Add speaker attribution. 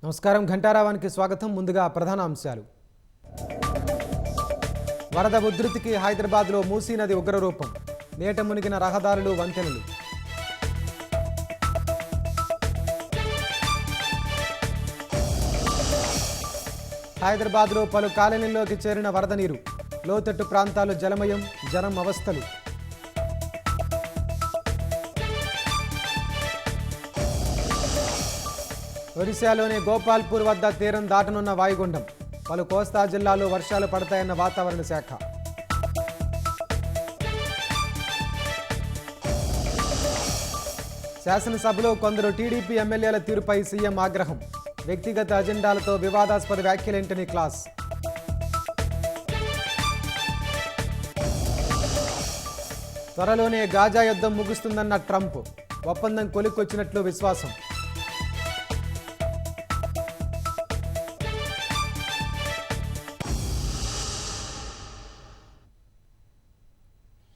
Speaker 1: నమస్కారం ఘంటారావానికి స్వాగతం. ముందుగా ప్రధాన అంశాలు. వరద ఉధృతికి హైదరాబాద్లో మూసీ నది ఉగ్రరూపం. నీట మునిగిన రహదారులు, వంతెనలు. హైదరాబాద్లో పలు కాలనీల్లోకి చేరిన వరద నీరు. లోతట్టు ప్రాంతాలు జలమయం, జనం అవస్థలు. ఒడిశాలోని గోపాల్పూర్ వద్ద తీరం దాటనున్న వాయుగుండం. పలు కోస్తా జిల్లాల్లో వర్షాలు పడతాయన్న వాతావరణ శాఖ. శాసనసభలో కొందరు టీడీపీ ఎమ్మెల్యేల తీరుపై సీఎం ఆగ్రహం. వ్యక్తిగత అజెండాలతో వివాదాస్పద వ్యాఖ్యలేంటని క్లాస్. త్వరలోనే గాజా యుద్ధం ముగుస్తుందన్న ట్రంప్. ఒప్పందం కొలిక్కొచ్చినట్లు విశ్వాసం.